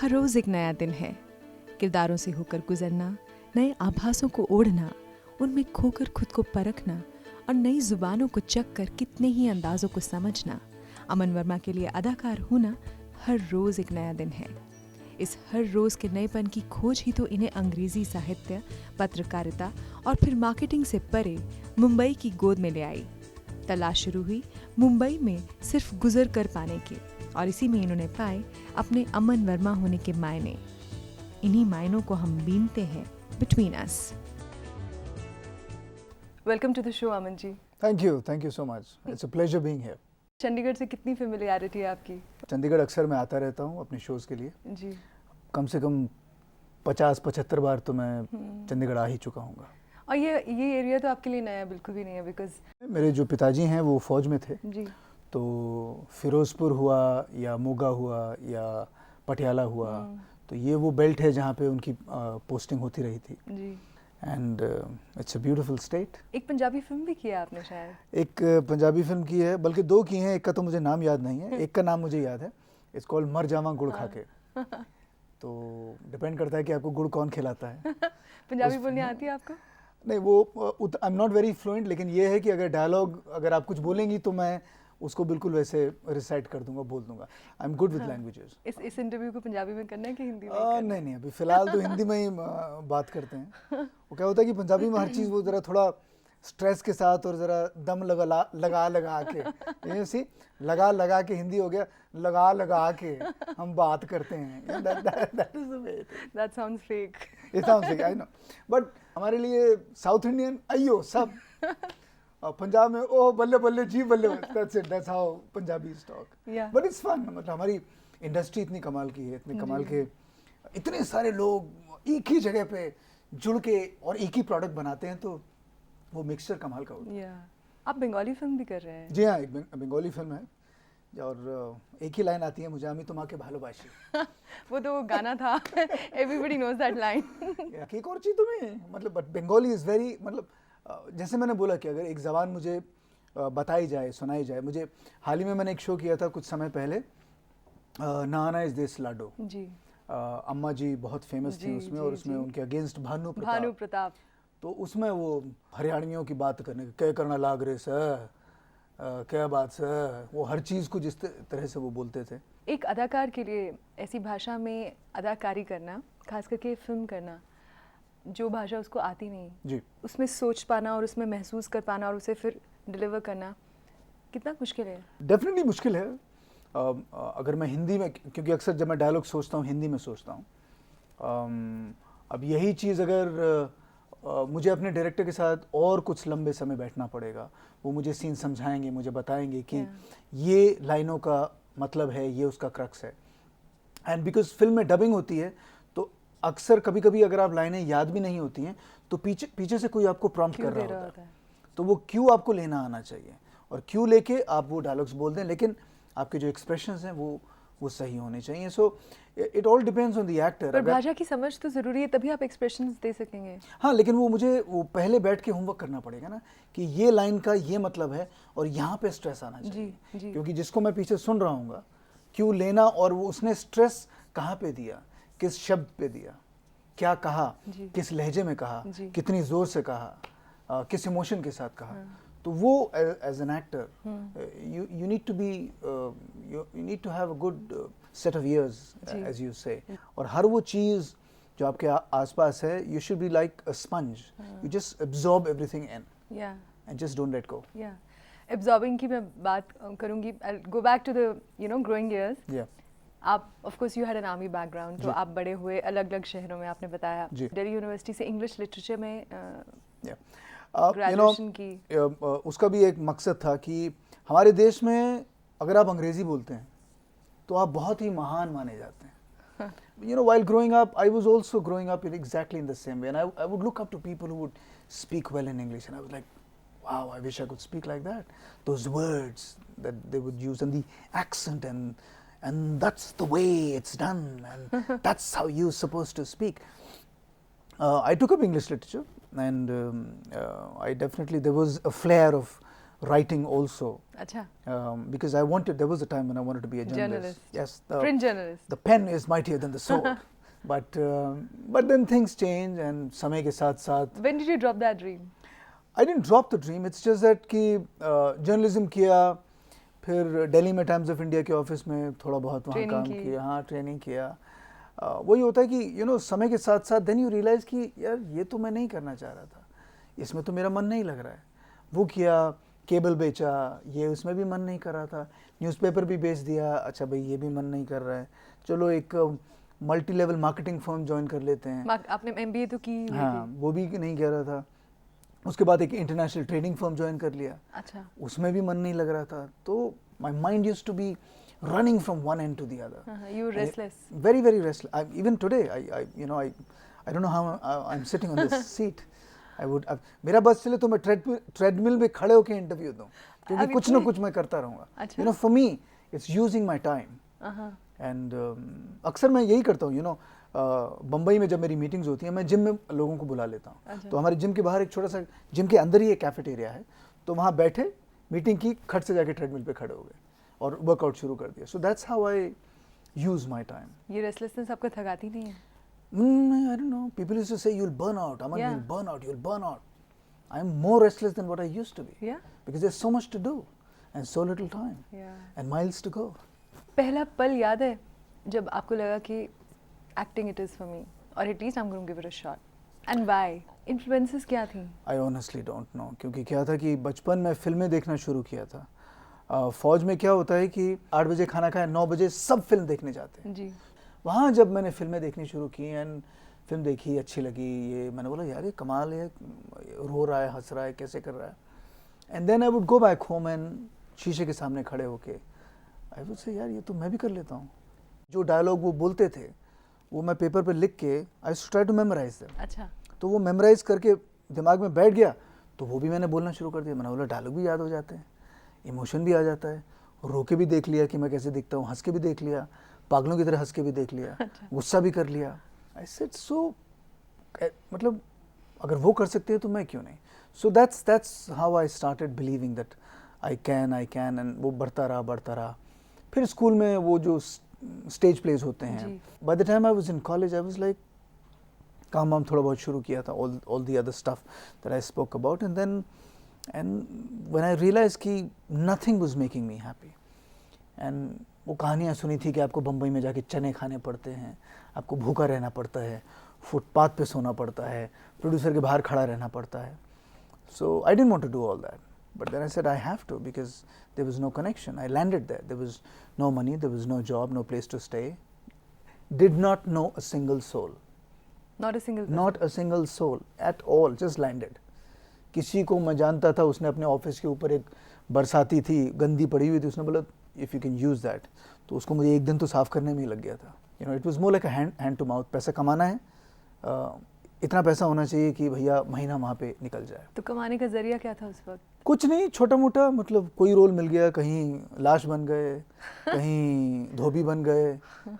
हर रोज़ एक नया दिन है। किरदारों से होकर गुजरना, नए आभासों को ओढ़ना, उनमें खोकर खुद को परखना और नई जुबानों को चख कर कितने ही अंदाज़ों को समझना। अमन वर्मा के लिए अदाकार होना हर रोज़ एक नया दिन है। इस हर रोज़ के नएपन की खोज ही तो इन्हें अंग्रेज़ी साहित्य, पत्रकारिता और फिर मार्केटिंग से परे मुंबई की गोद में ले आई। तलाश शुरू हुई मुंबई में सिर्फ गुजर कर पाने की, और इसी में इन्होंने पाए अपने अमन वर्मा होने के मायने। इन्हीं मायनों को हम बीनते हैं between us. Welcome to the show Aman ji. Thank you so much. It's a pleasure being here. Chandigarh से कितनी फेमिलियरिटी है आपकी? चंडीगढ़ अक्सर मैं आता रहता हूँ अपने शोज़ के लिए जी। कम से कम 50-75 बार तो मैं चंडीगढ़ आ ही चुका हूँ। और ये एरिया तो आपके लिए नया बिल्कुल भी नहीं है, बिकॉज मेरे जो पिताजी हैं वो फौज में थे, जी। तो फिरोजपुर हुआ या मोगा हुआ या पटियाला हुआ, तो ये वो बेल्ट है जहाँ पे उनकी पोस्टिंग होती रही थी। जी। And it's a beautiful state. एक पंजाबी फिल्म भी किया आपने शायद? एक पंजाबी फिल्म की है, बल्कि 2 की हैं। एक का तो मुझे नाम याद नहीं है, एक का नाम मुझे याद है। इट्स कॉल्ड मर जावा गुड़ खा के। तो डिपेंड करता है कि आपको गुड़ कौन खिलाता है। पंजाबी बोलनी आती है आपको? नहीं, वो I am not very fluent, लेकिन ये है कि अगर डायलॉग अगर आप कुछ बोलेंगी तो मैं उसको बिल्कुल वैसे रिसाइट कर दूंगा, बोल दूंगा। I am good with languages. इस इंटरव्यू को पंजाबी में करना है कि हिंदी में? नहीं, अभी फिलहाल तो हिंदी में ही बात करते हैं। वो क्या होता है कि पंजाबी में हर चीज़ वो ज़रा थोड़ा स्ट्रेस के साथ और ज़रा दम लगा के ये लगा के हिंदी हो गया, लगा के हम बात करते हैं। That sounds fake. It sounds fake, I know. But हमारे लिए साउथ इंडियन अयो सब, और पंजाब में ओ बल्ले बल्ले जी बल्ले, that's it, that's how Punjabis talk. Yeah. But it's fun। मतलब हमारी इंडस्ट्री इतनी कमाल की है, इतने कमाल के इतने सारे लोग एक ही जगह पे जुड़ के और एक ही प्रोडक्ट बनाते हैं, तो वो मिक्सचर कमाल का होता है। आप बंगाली फिल्म भी कर रहे हैं? जी हाँ, एक बंगाली फिल्म है और एक ही लाइन आती है, मुझे आमी तुम्हाके भालोबाशी। वो तो गाना था। Everybody knows that line. एक और चीज़ तुम्हें मतलब, बट बंगाली इज़ वेरी, मतलब जैसे मैंने बोला कि अगर एक ज़बान मुझे बताई जाए, सुनाई जाए। मुझे हाल ही में मैंने एक शो किया था कुछ समय पहले, नाना इज़ दिस लाडो जी। अम्मा जी बहुत फेमस थी उसमें, और उसमें उनके अगेंस्ट भानु प्रताप। तो उसमें वो हरियाणवियों की बात करने, क्या करना लाग रहे सर, क्या बात सर, वो हर चीज़ को जिस तरह से वो बोलते थे। एक अदाकार के लिए ऐसी भाषा में अदाकारी करना, खास करके फिल्म करना, जो भाषा उसको आती नहीं जी, उसमें सोच पाना और उसमें महसूस कर पाना और उसे फिर डिलीवर करना कितना मुश्किल है? डेफिनेटली मुश्किल है। अगर मैं हिंदी में, क्योंकि अक्सर जब मैं डायलॉग सोचता हूँ हिंदी में सोचता हूँ, अब यही चीज़ अगर मुझे अपने डायरेक्टर के साथ और कुछ लंबे समय बैठना पड़ेगा, वो मुझे सीन समझाएंगे, मुझे बताएंगे कि ये लाइनों का मतलब है, ये उसका क्रक्स है। एंड बिकॉज फिल्म में डबिंग होती है, तो अक्सर कभी कभी अगर आप लाइनें याद भी नहीं होती हैं, तो पीछे से कोई आपको प्रॉम्प्ट कर रहा होता है, तो वो क्यू आपको लेना आना चाहिए, और क्यू लेके आप वो डायलॉग्स बोल दें, लेकिन आपके जो एक्सप्रेशंस हैं वो सही होने चाहिए। So it all depends on the actor. पर भाषा की समझ तो ज़रूरी है, तभी आप एक्सप्रेशंस दे सकेंगे। हाँ, लेकिन वो मुझे वो पहले बैठ के होमवर्क करना पड़ेगा ना, कि ये लाइन का ये मतलब है और यहाँ पे स्ट्रेस आना चाहिए। जी। क्योंकि जिसको मैं पीछे सुन रहा हूँ, क्यों लेना, और वो उसने स्ट्रेस कहाँ पे दिया, किस शब्द पे दिया, क्या कहा, किस लहजे में कहा, कितनी जोर से कहा, किस इमोशन के साथ कहा। तो वो as an actor you need to be you need to have a good set of ears, as you say। और हर वो चीज़ जो आपके आसपास है, you should be like a sponge। you just absorb everything in and just don't let go। absorbing की मैं बात करूँगी। I'll go back to the growing years। आप of course you had an army background, तो आप बड़े हुए अलग अलग शहरों में, आपने बताया दिल्ली यूनिवर्सिटी से इंग्लिश लिटरेचर में ग्रेजुएशन की। उसका भी एक मकसद था कि हमारे देश में अगर आप अंग्रेजी बोलते हैं तो आप बहुत ही महान माने जाते हैं। while growing up, I was also growing up exactly in the same way, and I would look up to people who would speak well in English, and I was like, wow, I wish I could speak like that. Those words that they would use, and the accent, and that's the way it's done, and that's how you're supposed to speak. I took up English literature, and I definitely, there was a flair of writing also. अच्छा. Because there was a time when I wanted to be a journalist. Yes, Print journalist. The pen is mightier than the sword. but then things change and समय के साथ साथ. When did you drop that dream? I didn't drop the dream. It's just that कि journalism किया, फिर दिल्ली में times of India के office में थोड़ा बहुत वहाँ काम किया, हाँ ट्रेनिंग किया. वही होता है कि समय के साथ साथ देन यू रियलाइज कि यार ये तो मैं नहीं करना चाह रहा था, इसमें तो मेरा मन नहीं लग रहा है. वो किया, केबल बेचा, ये उसमें भी मन नहीं कर रहा था. न्यूज़पेपर भी बेच दिया, अच्छा भाई ये भी मन नहीं कर रहा है, चलो एक multi level marketing firm join कर लेते हैं. आपने MBA तो की? हाँ, वो भी नहीं कह रहा था. उसके बाद एक इंटरनेशनल ट्रेडिंग फर्म ज्वाइन कर लिया. अच्छा. उसमें भी मन नहीं लग रहा था. तो my mind used to be running from one end to the other. You were restless. Very, very restless. Even today, I don't know how I'm sitting on this seat. मेरा बस चले तो मैं ट्रेडमिल में खड़े होकर इंटरव्यू दूं, क्योंकि कुछ ना कुछ मैं करता रहूँगा. For me, it's using my time. And अक्सर मैं यही करता हूँ. बम्बई में जब मेरी मीटिंग्स होती हैं, मैं जिम में लोगों को बुला लेता हूँ. तो हमारे जिम के बाहर एक छोटा सा, जिम के अंदर ही एक कैफेटेरिया है, तो वहाँ बैठे मीटिंग की, खट से जाके ट्रेडमिल पे खड़े हो गए और वर्कआउट शुरू कर दिया. So that's how I use my time. ये रेस्टलेसनेस आपको थकाती नहीं है? I don't know. People used to say you'll burn out. Aman, you'll burn out. You'll burn out. I'm more restless than what I used to be. Yeah. Because there's so much to do and so little time. Yeah. And miles to go. पहला पल याद है जब आपको लगा कि acting it is for me, or at least I'm going to give it a shot? And why? Influences क्या थी? I honestly don't know. क्योंकि क्या था कि बचपन में फिल्में देखना शुरू किया था. फौज में क्या होता है कि 8 बजे खाना खाया, 9 बजे सब फिल्म देखने जाते हैं जी. वहाँ जब मैंने फिल्में देखनी शुरू की एंड फिल्म देखी, अच्छी लगी, ये मैंने बोला यार ये कमाल है, रो रहा है, हंस रहा है, कैसे कर रहा है. And then I would go back home and शीशे के सामने खड़े होके आई वुड से यार ये तो मैं भी कर लेता हूँ. जो डायलॉग वो बोलते थे वो मैं पेपर पे लिख के I try to memorise them. अच्छा. तो वो मेमोराइज करके दिमाग में बैठ गया, तो वो भी मैंने बोलना शुरू कर दिया. मैंने बोला डायलॉग भी याद हो जाते हैं, इमोशन भी आ जाता है, रो के भी देख लिया कि मैं कैसे दिखता हूँ, हंस के भी देख लिया, पागलों की तरह हंस के भी देख लिया, गुस्सा भी कर लिया. आई सेड सो मतलब अगर वो कर सकते हैं तो मैं क्यों नहीं. So that's how I started believing that I can and वो बढ़ता रहा. फिर स्कूल में वो जो स्टेज प्लेज होते हैं, by the time I was in college I was like काम वाम थोड़ा बहुत शुरू किया था, all the other stuff that I spoke about. And then when I realized कि nothing was making me happy, and वो कहानियाँ सुनी थी कि आपको बम्बई में जाके चने खाने पड़ते हैं, आपको भूखा रहना पड़ता है, फुटपाथ पे सोना पड़ता है, प्रोड्यूसर के बाहर खड़ा रहना पड़ता है. So I didn't want to do all that, but then I said I have to because there was no connection. I landed there. There was no money, there was no job, no place to stay. Did not know a single soul. Not a single person. Not a single soul at all. Just landed. किसी को मैं जानता था, उसने अपने office के ऊपर एक बरसाती थी गंदी पड़ी हुई थी, उसने बोला if you can use that, तो उसको मुझे एक दिन तो साफ़ करने में ही लग गया था. It was more like hand to mouth. पैसा कमाना है, इतना पैसा होना चाहिए कि भैया महीना वहाँ पे निकल जाए. तो कमाने का जरिया क्या था उस वक्त? कुछ नहीं, छोटा मोटा, मतलब कोई रोल मिल गया, कहीं लाश बन गए, कहीं धोबी बन गए,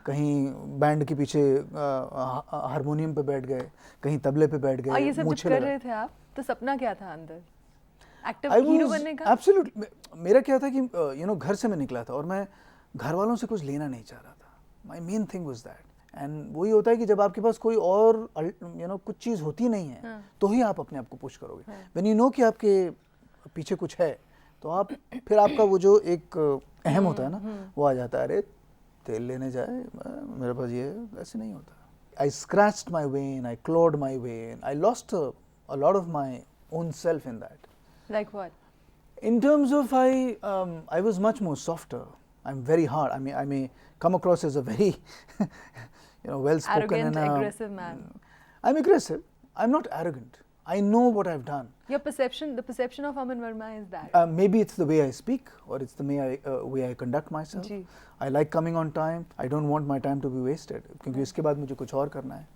कहीं बैंड के पीछे हारमोनियम पे बैठ गए, कहीं तबले पे बैठ गए. ये सब कर रहे थे आप, तो सपना क्या था अंदर? एक्टिव हीरो बनने का? एब्सोल्युटली. मेरा क्या था कि घर से मैं निकला था और मैं घर वालों से कुछ लेना नहीं चाह रहा था. My main thing was that. And वही होता है कि जब आपके पास कोई और कुछ चीज़ होती नहीं है, तो ही आप अपने आप को पुश करोगे. व्हेन यू नो कि आपके पीछे कुछ है, तो आप फिर आपका वो जो एक अहम होता है ना, वो आ जाता है. अरे तेल लेने जाए, मेरे पास ये, ऐसे नहीं होता. I scratched my vein, I clawed my vein, I lost a lot of my own self in that. Like what? In terms of I was much more softer. I'm very hard. I mean, I may come across as a very well-spoken arrogant, and aggressive man. I'm aggressive. I'm not arrogant. I know what I've done. The perception of Aman Verma is that. Maybe it's the way I speak, or it's the way I conduct myself. जी. I like coming on time. I don't want my time to be wasted. क्योंकि इसके बाद मुझे कुछ और करना है.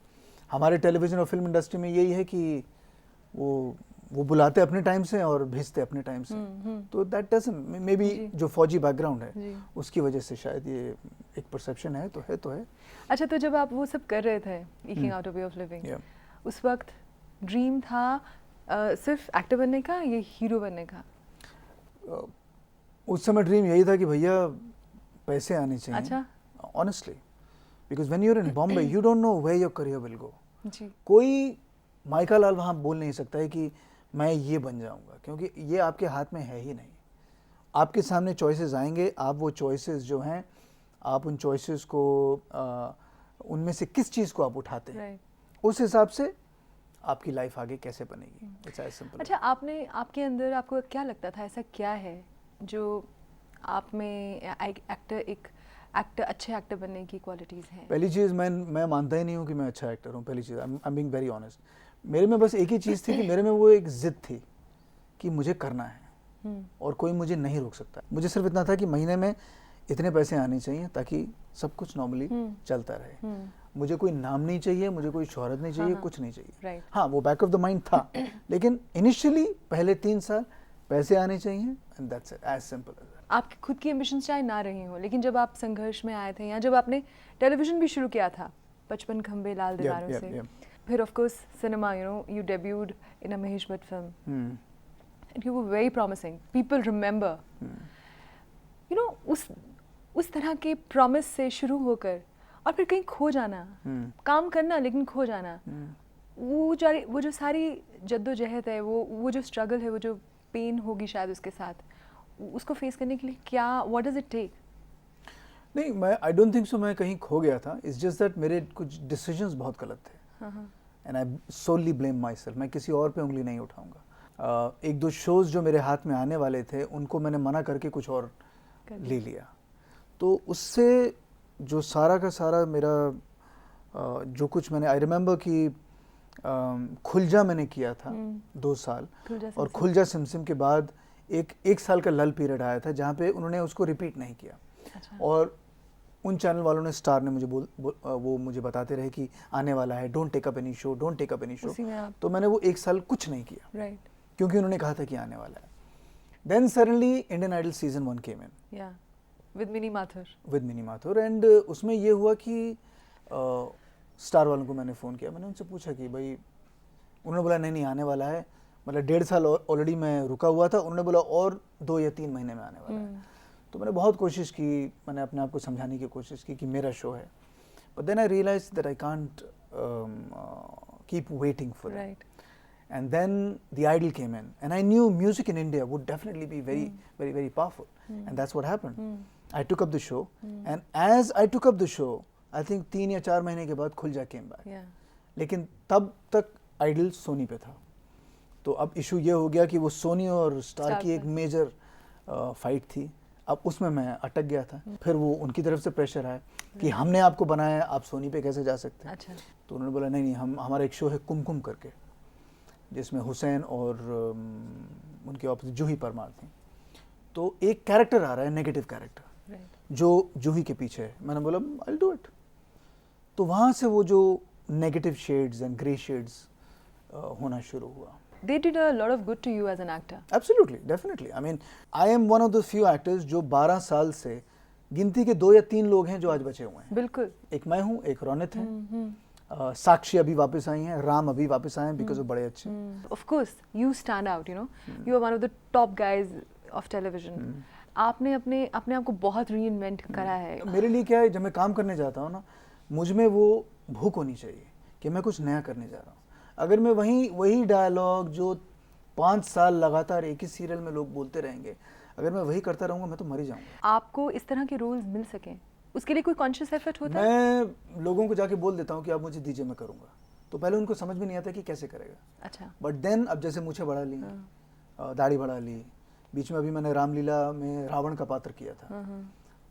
हमारे टेलीविजन और फिल्म इंडस्ट्री में यही है कि वो बुलाते अपने टाइम से और भेजते अपने टाइम से. तो दैट डजंट, मे बी जो फौजी बैकग्राउंड है उसकी वजह से शायद ये एक परसेप्शन है, तो है. अच्छा, तो जब आप वो सब कर रहे थे, eking out a way of living, उस वक्त ड्रीम था सिर्फ एक्टर बनने का या हीरो बनने का? उस समय ड्रीम यही था कि भैया पैसे आने चाहिए। अच्छा। Honestly, because when you are in Bombay you don't know where your career will go. जी। कोई माइका लाल वहाँ बोल नहीं सकता है कि मैं ये बन जाऊँगा, क्योंकि ये आपके हाथ में है ही नहीं। आपके सामने चॉइसेस आएंगे, आप वो चॉइसेस जो हैं, आप उन चॉइसेस को उनमें से किस चीज़ को आप उठाते हैं, Right. उस हिसाब से आपकी लाइफ आगे कैसे बनेगी। It's as simple. अच्छा, आपके अंदर आपको क्या लगता था, ऐसा क्या है जो आप में एक एक्टर अच्छे एक्टर बनने की क्वालिटीज़ हैं? पहली चीज़, मैं मानता ही नहीं हूँ कि मैं अच्छा एक्टर हूँ। पहली चीज़, I am being very honest. मेरे में बस एक ही चीज़ थी कि मेरे में वो एक जिद थी कि मुझे करना है और कोई मुझे नहीं रोक सकता। मुझे सिर्फ इतना था कि महीने में इतने पैसे आने चाहिए ताकि सब कुछ नॉर्मली चलता रहे। मुझे कोई नाम नहीं चाहिए, मुझे कोई शोहरत नहीं चाहिए, कुछ नहीं चाहिए। Right. हाँ, वो बैक ऑफ द माइंड था, लेकिन इनिशियली पहले 3 साल पैसे आने चाहिए, and that's it, as simple as that. आपकी खुद की एम्बिशंस चाहे ना रही हो, लेकिन जब आप संघर्ष में आए थे या जब आपने टेलीविजन भी शुरू किया था 55 खंबे लाल दीवारों से, फिर of course cinema, you debuted in a Mahesh Bhatt film and you were very promising, people remember, उस तरह के प्रॉमिस से शुरू होकर और फिर कहीं खो जाना, काम करना लेकिन खो जाना, वो जो सारी जद्दोजहद है, वो जो स्ट्रगल है, वो जो पेन होगी शायद उसके साथ, उसको फेस करने के लिए क्या, व्हाट डज इट टेक? नहीं, मैं आई डोंट थिंक सो मैं कहीं खो गया था। इट्स जस्ट दैट मेरे कुछ डिसीजंस बहुत गलत थे, and I solely blame myself. मैं किसी और पे उंगली नहीं उठाऊंगा। एक दो शोज़ जो मेरे हाथ में आने वाले थे उनको मैंने मना करके कुछ और ले लिया, तो उससे जो सारा का सारा मेरा जो कुछ मैंने, आई रिमेंबर कि खुलजा मैंने किया था 2 साल, और खुलजा सिमसिम के बाद एक साल का लल पीरियड आया था जहाँ पे उन्होंने उसको रिपीट नहीं किया। अच्छा। और उन चैनल वालों ने, स्टार ने मुझे वो मुझे बताते रहे कि आने वाला है, don't take up any show, don't take up any show. तो मैंने वो 1 साल कुछ नहीं किया, राइट, क्योंकि उन्होंने कहा था कि आने वाला है। Then suddenly Indian Idol season 1 came in, yeah with mini Mathur, and उसमें ये हुआ कि स्टार वालों को मैंने फ़ोन किया, मैंने उनसे पूछा कि भाई, उन्होंने बोला नहीं आने वाला है, मतलब 1.5 साल ऑलरेडी मैं रुका हुआ था, उन्होंने बोला और 2 या 3 महीने में आने वाला है। तो मैंने बहुत कोशिश की, मैंने अपने आप को समझाने की कोशिश की कि मेरा शो है, but then I realise that I can't keep waiting for it, and then the Idol came in, and I knew music in India would definitely be very very very powerful, and that's what happened. I took up the show, and as I took up the show, I think 3 या 4 महीने के बाद खुलजा came back. लेकिन तब तक idol Soni पे था, तो अब इशू ये हो गया कि वो सोनी और स्टार की एक मेजर फाइट थी, अब उसमें मैं अटक गया था। फिर वो उनकी तरफ से प्रेशर आया कि हमने आपको बनाया, आप सोनी पे कैसे जा सकते हैं। अच्छा। तो उन्होंने बोला नहीं, हमारा एक शो है कुमकुम करके, जिसमें हुसैन और उनके ऑपोजिट जूही परमार थी, तो एक कैरेक्टर आ रहा है, नेगेटिव कैरेक्टर, जो जूही के पीछे है। मैंने बोला आई विल डू इट। तो वहाँ से वो जो negative shades and grey shades होना शुरू हुआ। They did a lot of good to you as an actor. Absolutely, definitely. I mean, I am one of the few actors जो 12 साल से गिनती के 2 या 3 लोग हैं जो आज बचे हुए हैं। बिल्कुल। एक मैं हूँ, एक रौनक है, साक्षी अभी वापस आई हैं, राम अभी वापस आए हैं, बिकॉज वो बड़े अच्छे। Of course, you stand out. You are one of the top guys of television. आपने अपने आप को बहुत रीइन्वेंट करा है। मेरे लिए क्या है, जब मैं काम करने जाता हूँ ना, मुझ में वो भूख होनी चाहिए कि मैं कुछ नया करने जा रहा हूँ। अगर मैं वही डायलॉग जो 5 साल लगातार एक ही सीरियल में लोग बोलते रहेंगे, अगर मैं वही करता रहूँगा, मैं तो मर ही जाऊँगा। आपको इस तरह के रोल्स मिल सकें, उसके लिए कोई कॉन्शियस एफर्ट होता है? मैं लोगों को जाके बोल देता हूँ कि आप मुझे दीजिए, मैं करूँगा। तो पहले उनको समझ में नहीं आता कि कैसे करेगा। अच्छा। बट देन अब जैसे मूछें बढ़ा ली, दाढ़ी बढ़ा ली, बीच में अभी मैंने रामलीला में रावण का पात्र किया था,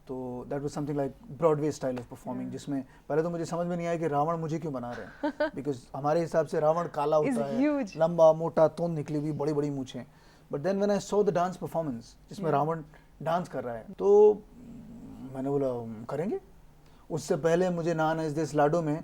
तो that was something like Broadway style of performing, जिसमें पहले तो मुझे समझ में नहीं आया कि रावण मुझे क्यों बना रहे हैं, बिकॉज हमारे हिसाब से रावण काला होता है, लंबा मोटा, तोंद निकली हुई, बड़ी बड़ी मूछें। But then when I saw the dance performance जिसमें रावण डांस कर रहा है, तो मैंने बोला करेंगे। उससे पहले मुझे नान एज दिस लाडो में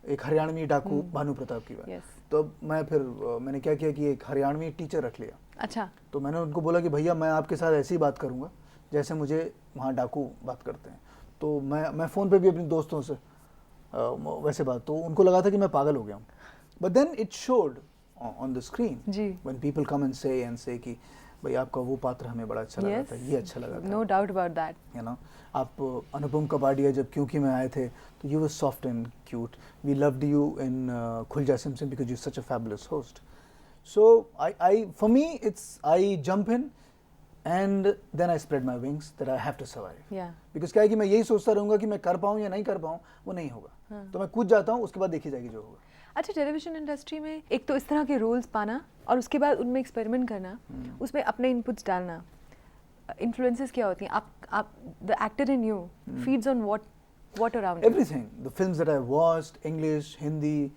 एक हरियाणवी डाकू भानु प्रताप की बात, तो मैंने क्या किया कि एक हरियाणवी टीचर रख लिया। अच्छा। तो मैंने उनको बोला कि भैया मैं आपके साथ ऐसी बात करूंगा जैसे मुझे वहाँ डाकू बात करते हैं। तो मैं फ़ोन पे भी अपने दोस्तों से वैसे बात, तो उनको लगा था कि मैं पागल हो गया हूँ। But then it showed on the screen when people come and say कि भाई आपका वो पात्र हमें बड़ा अच्छा लगा था, ये अच्छा लगा था। No doubt about that. You know, आप अनुपम कपाड़िया जब क्योंकि में आए थे तो you were soft and cute, we loved you in Khul Ja Sim Sim because you such a fabulous host. So I for me it's I jump in and then I spread my wings that I have to survive. Because क्या है कि मैं यही सोचता रहूँगा कि मैं कर पाऊँ या नहीं कर पाऊँ, वो नहीं होगा। तो मैं कूद जाता हूँ, उसके बाद देखी जाएगी जो होगा। अच्छा, टेलीविजन इंडस्ट्री में एक तो इस तरह के रोल्स पाना और उसके बाद उनमें एक्सपेरिमेंट करना, उसमें अपने इनपुट्स डालना, इन्फ्लुएंसेस क्या होती हैं? आप the actor in you feeds on what around everything, the films that I watched, English, Hindi,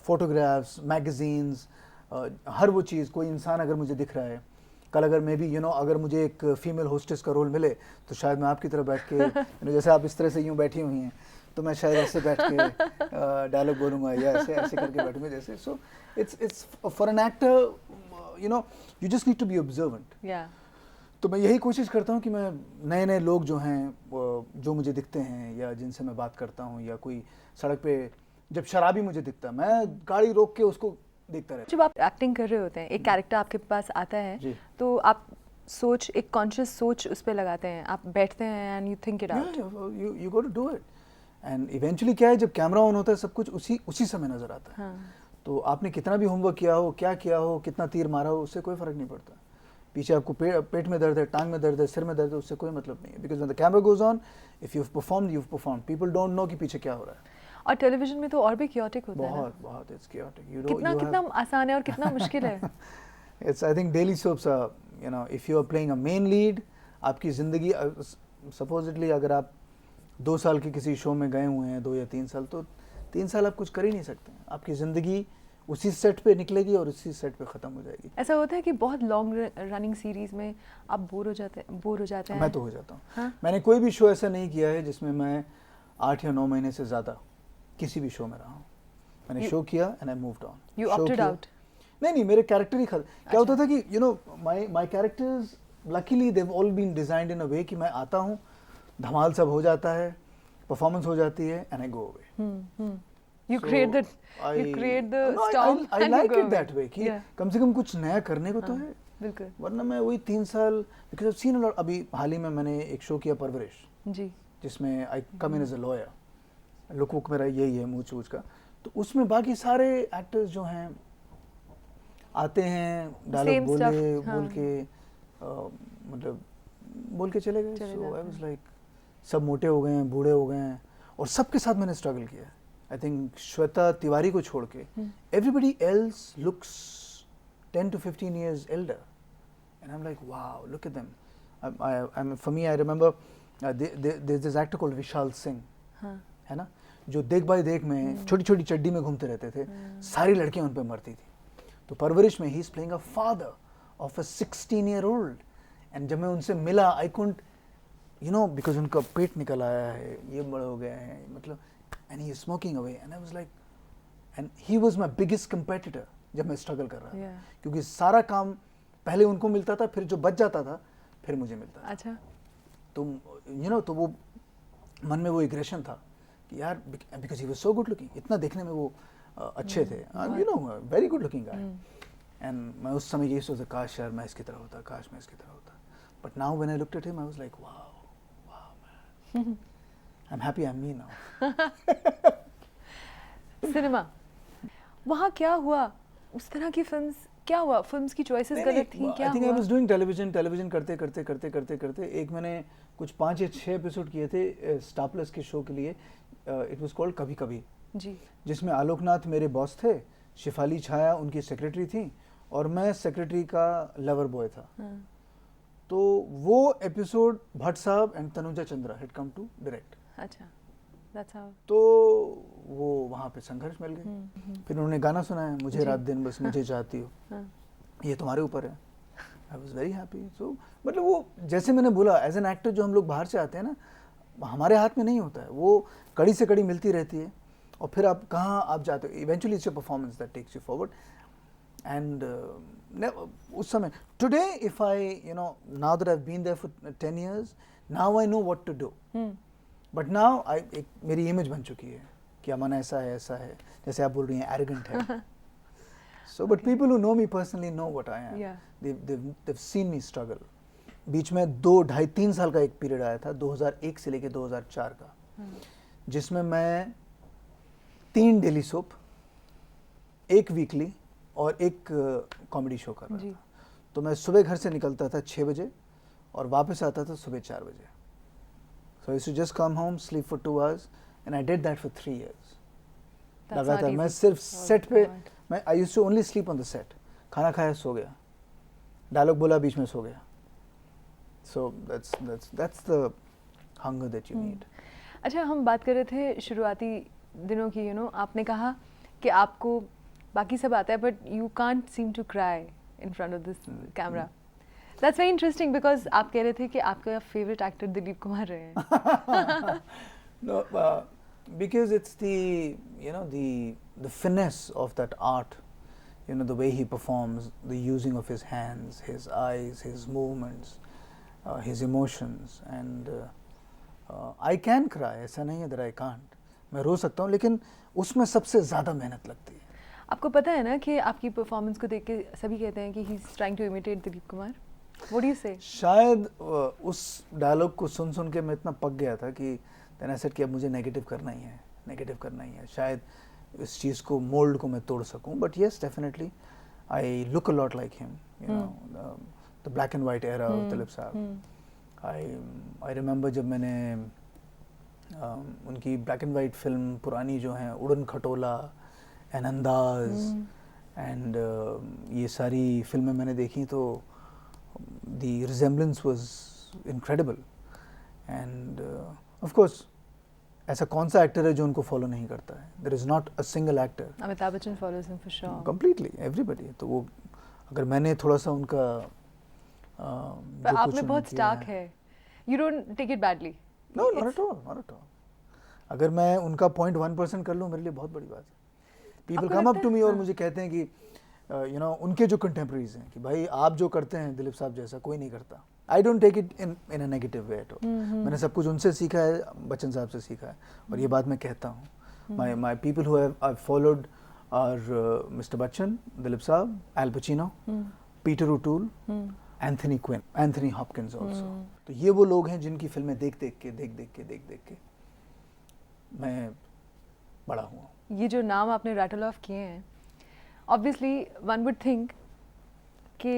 photographs, magazines, हर वो चीज़। कोई इंसान अगर मुझे दिख रहा है, कल अगर मैं भी अगर मुझे एक फीमेल होस्टेस का रोल मिले तो शायद मैं आपकी तरह बैठ के जैसे आप इस तरह से यूँ बैठी हुई हैं तो मैं शायद ऐसे बैठ के डायलॉग बोलूँगा या ऐसे ऐसे करके बैठूँगा जैसे। So it's for an actor you just need to be observant. तो मैं यही कोशिश करता हूँ कि मैं नए नए लोग जो हैं जो मुझे दिखते हैं या जिनसे मैं बात करता हूँ, या कोई सड़क पे जब शराबी मुझे दिखता है, मैं गाड़ी रोक के उसको देखता रहता। जब आप एक्टिंग कर रहे होते हैं, एक कैरेक्टर आपके पास आता है तो आप एक कॉन्शियस सोच उस पर लगाते हैं, आप बैठते हैं and you think it out. You got to do it and eventually क्या है, जब कैमरा ऑन होता है सब कुछ उसी समय नजर आता है। तो आपने कितना भी होमवर्क किया हो, क्या किया हो, कितना तीर मारा हो, उससे कोई फर्क नहीं पड़ता। पीछे आपको पेट में दर्द है, टांग में दर्द है, सिर में दर्द है, उससे कोई मतलब नहीं है। Because when the camera goes on, if you have performed, people don't know कि पीछे क्या हो रहा है। और टेलीविजन में तो और भी chaotic होता है ना? बहुत इट्स chaotic। कितना आसान है और कितना मुश्किल है। It's I think daily soaps are if you are playing a main lead, आपकी ज़िंदगी सपोजिटली अगर आप 2 साल के किसी शो में गए हुए हैं, 2 या 3 साल, तो 3 साल आप कुछ कर ही नहीं सकते। आपकी ज़िंदगी उसी सेट पे निकलेगी और उसी सेट पे ख़त्म हो जाएगी। ऐसा होता है कि बहुत लॉन्ग रनिंग सीरीज़ में आप बोर हो जाते हैं? मैं तो हो जाता हूँ। मैंने कोई भी शो ऐसा नहीं किया है जिसमें मैं 8 या 9 महीने से ज़्यादा किसी भी शो में रहा हूँ। मैंने शो किया and I moved on. You opted out? नहीं, मेरे कैरेक्टर ही क्या होता था कि my characters luckily they have all been designed in a way कि मैं आता हूँ, धमाल सब हो जाता है, परफॉर्मेंस हो जाती है and I go away. You create the storm and I like you go it that way कि कम से कम कुछ नया करने को तो है। बिल्कुल। वरना मैं वही 3 साल, because I've seen a lot। अभी हाल ही में मैंने एक शो किया परवरिश जी, जिसमें आई कम इन एज अ लॉयर, लुक वुक मेरा यही है, मुँह चूज का। तो उसमें बाकी सारे एक्टर्स जो हैं आते हैं, डायलॉग बोल के मतलब बोल के चले गए। सो आई वाज लाइक, सब मोटे हो गए हैं, बूढ़े हो गए हैं, और सबके साथ मैंने स्ट्रगल किया। आई थिंक श्वेता तिवारी को छोड़ के everybody else looks 10 to 15 years elder and I'm like, wow, look at them। For me, I remember there's this actor called Vishal Singh, है ना, जो देख बाई देख में छोटी छोटी चड्डी में घूमते रहते थे, सारी लड़कियां उन पे मरती थी। तो परवरिश में he is playing a father of a 16-year-old and जब मैं उनसे मिला, आई कुडंट बिकॉज उनका पेट निकल आया है, ये बड़े हो गए हैं, मतलब, and he is smoking away and I was like, and he was my biggest competitor जब मैं स्ट्रगल कर रहा था। क्योंकि सारा काम पहले उनको मिलता था, फिर जो बच जाता था फिर मुझे मिलता था। अच्छा। तो तो वो मन में वो एग्रेशन था कि यार, because he was so good looking, इतना देखने में वो अच्छे थे, very good looking guy. And मैं उस समय यही सोचता, काश यार मैं इसकी तरह होता, काश मैं इसकी तरह होता। But now when I looked at him, I was like, wow man, I am happy I am me now. Cinema, वहाँ क्या हुआ? उस तरह की फिल्म्स, क्या हुआ? फिल्म्स की चॉइसेस गलत थी, क्या हुआ? I think I was doing television करते एक मैंने कुछ 5 या 6 एपिसोड किए थे स्टार प्लस के शो के लिए। इट वाज कॉल्ड कभी कभी जी, जिसमें आलोकनाथ मेरे बॉस थे, शिफाली छाया उनकी सेक्रेटरी थी, और मैं सेक्रेटरी का लवर बॉय था। तो वो episode Bhatt Sahab and Tanuja Chandra had come to direct. अच्छा, that's how। तो वो वहाँ पे संघर्ष मिल गए। फिर उन्होंने गाना सुनाया, मुझे रात दिन बस मुझे चाहती हो, ये तुम्हारे ऊपर है। I was very happy. So मतलब वो, जैसे मैंने बोला, एज एन एक्टर जो हम लोग बाहर से आते हैं ना, हमारे हाथ में नहीं होता है, वो कड़ी से कड़ी मिलती रहती है, और फिर आप कहाँ आप जाते हो, eventually it's your performance that takes you forward. And उस समय, today if I now that I have been there for 10 years, now I know what to do. But now मेरी इमेज बन चुकी है कि अमन ऐसा है, जैसे आप बोल रही हैं, एरोगेंट है। So, but people who know me personally know what I am. Yeah. They've seen me struggle. बीच में 2-2.5-3 साल का एक पीरियड आया था 2001 से लेके 2004 का, जिसमें मैं 3 डेली सोप, 1 वीकली और 1 कॉमेडी शो कर रहा था। तो मैं सुबह घर से निकलता था 6 बजे और वापस आता था सुबह 4 बजे। So I used to just come home, sleep for 2 hours and I did that for 3 years. लगातार मैं सिर्फ सेट पे, मैं I used to only sleep on the set. खाना खाया सो गया, डायलॉग बोला बीच में सो गया। So that's the hunger that you need. अच्छा, हम बात कर रहे थे शुरुआती दिनों की, आपने कहा कि आपको बाकी सब आता है but you can't seem to cry in front of this camera. That's very interesting because आप कह रहे थे कि आपका फेवरेट एक्टर दिलीप कुमार रहे हैं। No, because it's the finesse of that art, the way he performs, the using of his hands, his eyes, his movements, his emotions, and I can cry. ऐसा नहीं है that I can't. मैं रो सकता हूँ, लेकिन उसमें सबसे ज़्यादा मेहनत लगती है। आपको पता है ना कि आपकी परफॉर्मेंस को देख के सभी कहते हैं कि he's trying to imitate Dilip Kumar. What do you say? शायद उस डायलॉग को सुन के मैं इतना पक गया था कि then I said कि अब मुझे नेगेटिव करना ही है। शायद इस चीज़ को, मोल्ड को मैं तोड़ सकूं। But yes, definitely, I look a lot like him. The black and white era of Dilip साहब। I remember जब मैंने उनकी ब्लैक एंड वाइट फिल्म पुरानी जो हैं, उड़न खटोला एंड अंदाज एंड ये सारी फिल्में मैंने देखी, तो the resemblance was incredible. And of course, ऐसा कौन सा एक्टर है जो उनको फॉलो नहीं करता है? There is not a single actor. Amitabh Bachchan follows him for sure. Completely, everybody. तो वो अगर मैंने थोड़ा सा उनका पर आप में बहुत स्टार्क है. You don't take it badly. No, not at all, not at all. अगर मैं उनका 0.1% कर लूँ, मेरे लिए बहुत बड़ी बात है. People come up to me और मुझे कहते हैं कि उनके जो कंटेम्प्रेरीज हैं कि भाई आप जो करते हैं दिलीप साहब जैसा कोई नहीं करता. I don't take it in a negative way at all. मैंने सब कुछ उनसे सीखा है, बच्चन साहब से सीखा है, और ये बात मैं कहता हूँ. My people who I've followed are Mr. Bachchan, Dilip Saab, Al Pacino, Peter O'Toole, Anthony Quinn, Anthony Hopkins also. तो ये वो लोग हैं जिनकी फिल्में देख देख के मैं बड़ा हुआ. ये जो नाम आपने रैटल ऑफ किए हैं, ऑब्वियसली वन वुड थिंक कि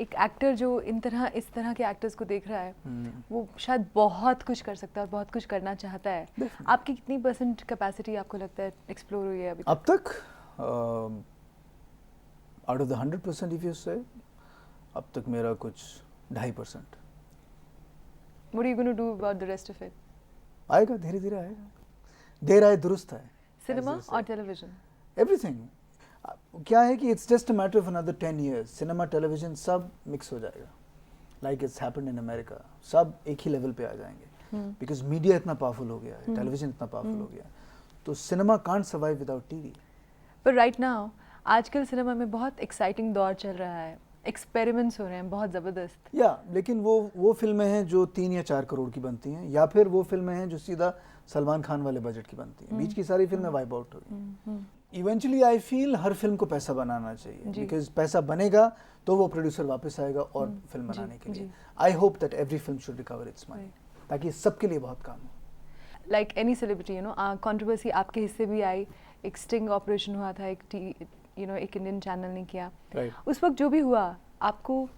एक एक्टर जो इस तरह के एक्टर्स को देख रहा है, वो शायद बहुत कुछ कर सकता है और बहुत कुछ करना चाहता है. आपकी कितनी % कैपेसिटी आपको लगता है एक्सप्लोर हुई है अभी अब तक? Out of the 100% if you से, अब तक मेरा कुछ 2.5%. What are you going to do about the rest of it? आएगा, धीरे धीरे आएगा. देर आए दुरुस्त है. सिनेमा और टेलीविजन, एवरीथिंग. क्या है कि it's just a matter of another 10 years. Cinema television सब मिक्स हो जाएगा, like it's happened in America. सब एक ही लेवल पे आ जाएंगे, बिकॉज मीडिया इतना पावरफुल हो गया है, टेलीविजन इतना पावरफुल हो गया है. तो cinema can't survive without TV. पर राइट नाउ आजकल सिनेमा में बहुत एक्साइटिंग दौर चल रहा है, एक्सपेरिमेंट्स हो रहे हैं बहुत ज़बरदस्त. लेकिन वो फिल्में हैं जो 3 या 4 करोड़ की बनती हैं, या फिर वो फिल्में हैं जो सीधा सलमान खान वाले बजट की बनती हैं. बीच की सारी फिल्में वाइप आउट हो गई. Eventually I feel her film को पैसा बनाना चाहिए, बिकॉज पैसा बनेगा तो वो प्रोड्यूसर वापस आएगा और फिल्म बनाने के लिए. I hope that every film should recover it's money, ताकि सबके लिए बहुत काम हो. लाइक एनी सेलिब्रिटी, कंट्रोवर्सी आपके हिस्से भी आई. एक स्टिंग ऑपरेशन हुआ था, एक इंडियन चैनल ने किया. उस वक्त जो भी हुआ, आपको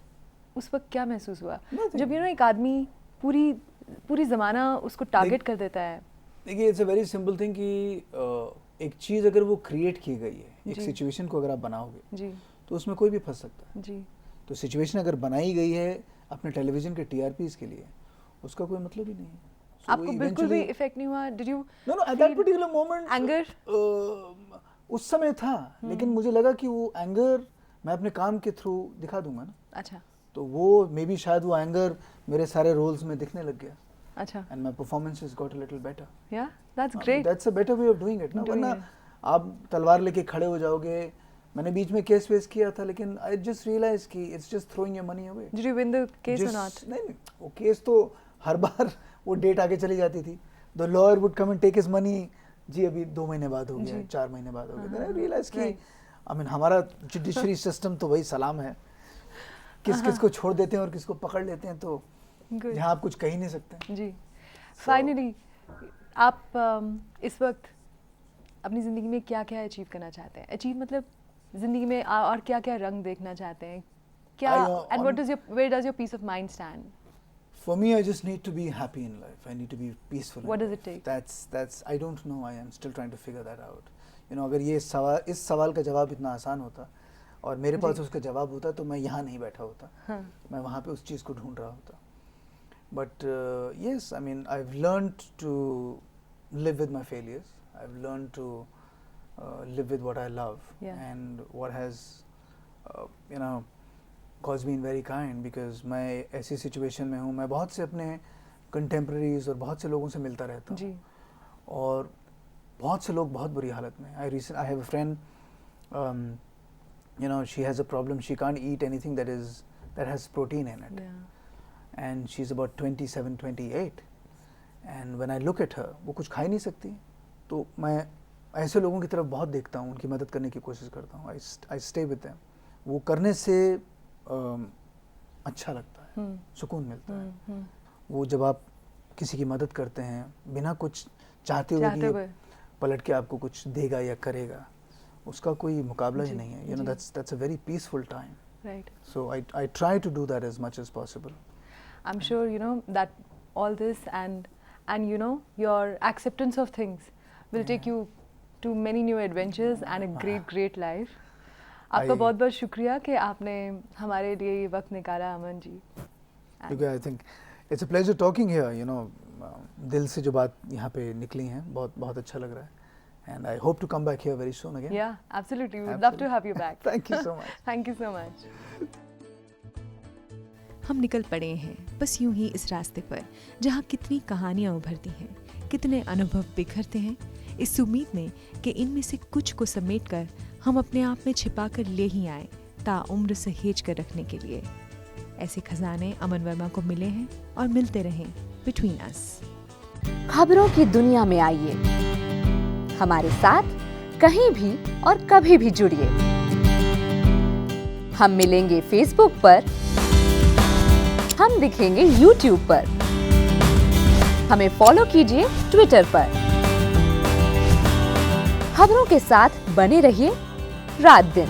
उस वक्त क्या महसूस हुआ जब एक आदमी पूरी ज़माना उसको टारगेट कर देता है? देखिए, it's a very simple thing कि एक चीज़ अगर वो क्रिएट की गई है, एक सिचुएशन को अगर आप बनाओगे तो उसमें कोई भी फंस सकता है. तो सिचुएशन अगर बनाई गई है अपने टेलीविजन के टीआरपीज़ के लिए, उसका कोई मतलब ही नहीं है. आपको बिल्कुल भी इफेक्ट नहीं हुआ? Did you know at that particular moment anger उस समय था, लेकिन मुझे लगा कि वो एंगर मैं अपने काम के थ्रू दिखा दूंगा ना. अच्छा. तो वो मे बी शायद वो एंगर मेरे सारे रोल्स में दिखने लग गया. अच्छा. And my performances got a little better. Yeah that's great. That's a better way of doing it ना. वरना आप तलवार लेके खड़े हो जाओगे. मैंने बीच में केस फेस किया था, लेकिन आई जस्ट रियलाइज कि it's just throwing your money away. Did you win the case और नॉट? नहीं, वो केस तो हर बार वो डेट आगे चली जाती थी. The lawyer would come and take his money. जी अभी 2 महीने बाद हो गया, 4 महीने बाद हो गया. देन आई रियलाइज कि आई मीन हमारा जुडिशरी सिस्टम तो वही सलाम है, किस को छोड़ देते हैं और किसको पकड़ लेते हैं, तो Good. यहाँ आप कुछ कह ही नहीं सकते। जी। फाइनली आप इस वक्त अपनी ज़िंदगी में क्या क्या अचीव करना चाहते हैं? अचीव मतलब ज़िंदगी में और क्या क्या रंग देखना चाहते हैं? क्या and what is your, where does your peace of mind stand? For me, I just need to be happy in life. I need to be peaceful. What in does life. it take? That's I don't know. I am still trying to figure that out. You know, अगर ये इस सवाल का जवाब इतना आसान होता और मेरे पास उसका जवाब होता तो मैं यहाँ नहीं बैठा होता। हाँ. मैं वहाँ पे उस चीज़ को ढूंढ रहा होता। But yes, I mean, I've learned to live with my failures. I've learned to live with what I love. Yeah. And what has, you know, caused me in very kind, because मैं ऐसी situation में हूँ, मैं बहुत से अपने contemporaries और बहुत से लोगों से मिलता रहता हूँ, जी. और बहुत से लोग बहुत बुरी हालत में। I have a friend, you know, she has a problem, she can't eat anything that has protein in it. Yeah. And she's about 27, 28, and when I look at her, वो कुछ खा ही नहीं सकती, तो मैं ऐसे लोगों की तरफ बहुत देखता हूँ, उनकी मदद करने की कोशिश करता हूँ। I stay with them. वो करने से अच्छा लगता है, सुकून मिलता है। वो जब आप किसी की मदद करते हैं बिना कुछ चाहते हुए कि ये पलट के आपको कुछ देगा या करेगा, उसका कोई मुकाबला ही नहीं है। You know, that's a very peaceful time. Right. So I try to do that as much as possible. I'm sure you know that all this and you know your acceptance of things will take you to many new adventures and a great life. आपका बहुत बहुत शुक्रिया कि आपने हमारे लिए ये वक्त निकाला, Aman ji. Because I think it's a pleasure talking here. You know, दिल से जो बात यहाँ पे निकली हैं, बहुत अच्छा लग रहा है। And I hope to come back here very soon again. Yeah, absolutely. We would love to have you back. Thank you so much. Thank you so much. हम निकल पड़े हैं बस यूं ही इस रास्ते पर, जहाँ कितनी कहानियाँ उभरती हैं, कितने अनुभव बिखरते हैं, इस उम्मीद में कि इनमें से कुछ को समेटकर हम अपने आप में छिपा कर ले ही आए, ताउम्र सहेज कर रखने के लिए। ऐसे खजाने अमन वर्मा को मिले हैं और मिलते रहें बिटवीन अस। खबरों की दुनिया में आइए, हमारे साथ कहीं भी और कभी भी जुड़िए। हम मिलेंगे फेसबुक पर, हम दिखेंगे यूट्यूब पर, हमें फॉलो कीजिए ट्विटर पर। खबरों के साथ बने रहिए रात दिन।